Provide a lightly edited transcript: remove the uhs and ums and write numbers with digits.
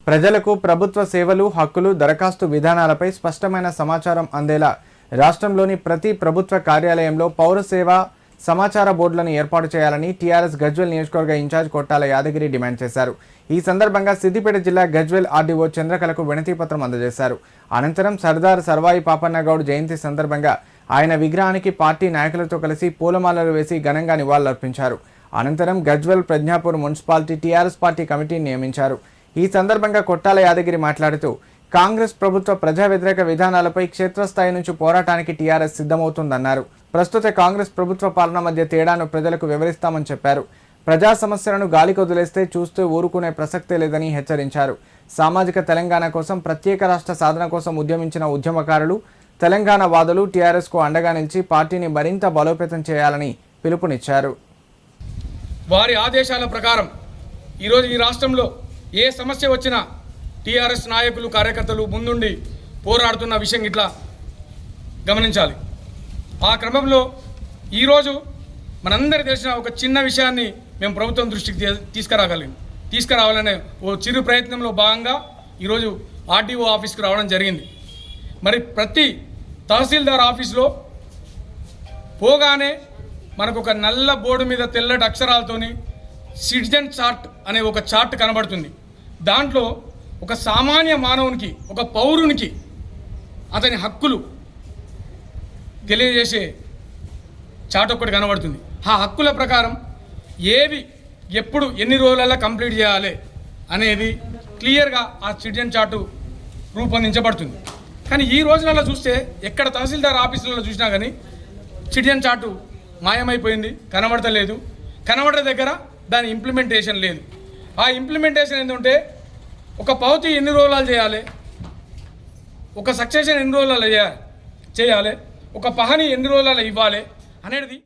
ప్రజలకు ప్రభుత్వ సేవలు, హక్కులు, దరఖాస్తు విధానాలపై స్పష్టమైన సమాచారం అందేలా రాష్ట్రంలోని ప్రతి ప్రభుత్వ కార్యాలయంలో పౌర సేవ సమాచార బోర్డులను ఏర్పాటు చేయాలని టీఆర్ఎస్ గజ్వేల్ నియోజకవర్గ ఇన్ఛార్జ్ కొట్టాల యాదగిరి డిమాండ్ చేశారు. ఈ సందర్భంగా సిద్దిపేట జిల్లా గజ్వేల్ ఆర్డీఓ చంద్రకళకు వినతి పత్రం అందజేశారు. అనంతరం సర్దార్ సర్వాయి పాపన్నగౌడ్ జయంతి సందర్భంగా ఆయన విగ్రహానికి పార్టీ నాయకులతో కలిసి పూలమాలలు వేసి ఘనంగా నివాళులర్పించారు. అనంతరం Gajwel Pragnapur municipality TRS party కమిటీని నియమించారు. ఈ సందర్భంగా కొట్టాల యాదగిరి మాట్లాడుతూ కాంగ్రెస్ ప్రభుత్వ ప్రజా వ్యతిరేక విధానాలపై క్షేత్రస్థాయి నుంచి పోరాటానికి టీఆర్ఎస్ సిద్ధమవుతుందన్నారు. ప్రస్తుత కాంగ్రెస్ ప్రభుత్వ పాలన మధ్య తేడాను ప్రజలకు వివరిస్తామని చెప్పారు. ప్రజా సమస్యలను గాలికి వదిలేస్తే చూస్తూ ఊరుకునే ప్రసక్తే లేదని హెచ్చరించారు. సామాజిక తెలంగాణ కోసం, ప్రత్యేక రాష్ట్ర సాధన కోసం ఉద్యమించిన ఉద్యమకారులు, తెలంగాణ వాదులు టీఆర్ఎస్కు అండగా నిలిచి పార్టీని మరింత బలోపేతం చేయాలని పిలుపునిచ్చారు. వారి ఆదేశాల ప్రకారం ఈరోజు ఈ రాష్ట్రంలో ఏ సమస్య వచ్చినా టీఆర్ఎస్ నాయకులు, కార్యకర్తలు ముందుండి పోరాడుతున్న విషయం ఇట్లా గమనించాలి. ఆ క్రమంలో ఈరోజు మనందరికీ తెలిసిన ఒక చిన్న విషయాన్ని మేము ప్రభుత్వం దృష్టికి తీసుకురావాలనే ఓ చిరు ప్రయత్నంలో భాగంగా ఈరోజు ఆర్డీఓ ఆఫీస్కి రావడం జరిగింది. మరి ప్రతి తహసీల్దార్ ఆఫీస్లో పోగానే మనకు ఒక నల్ల బోర్డు మీద తెల్లటి అక్షరాలతోని సిటిజన్ చార్ట్ అనే ఒక చార్ట్ కనబడుతుంది. దాంట్లో ఒక సామాన్య మానవునికి, ఒక పౌరునికి అతని హక్కులు తెలియజేసే చార్ట్ ఒకటి కనబడుతుంది. ఆ హక్కుల ప్రకారం ఏవి ఎప్పుడు ఎన్ని రోజులలో కంప్లీట్ చేయాలి అనేది క్లియర్గా ఆ సిటిజన్ చార్టు రూపొందించబడుతుంది. కానీ ఈ రోజులలో చూస్తే ఎక్కడ తహసీల్దార్ ఆఫీసులలో చూసినా కానీ సిటిజన్ చార్టు మాయమైపోయింది, కనబడతలేదు. కనబడే దగ్గర దాని ఇంప్లిమెంటేషన్ లేదు. ఆ ఇంప్లిమెంటేషన్ ఏంటంటే ఒక పౌతి ఎన్ని రోజులు చేయాలి, ఒక సక్సెషన్ ఎన్ని రోజులలో చేయాలి, ఒక పహని ఎన్ని రోజులలో ఇవ్వాలి అనేది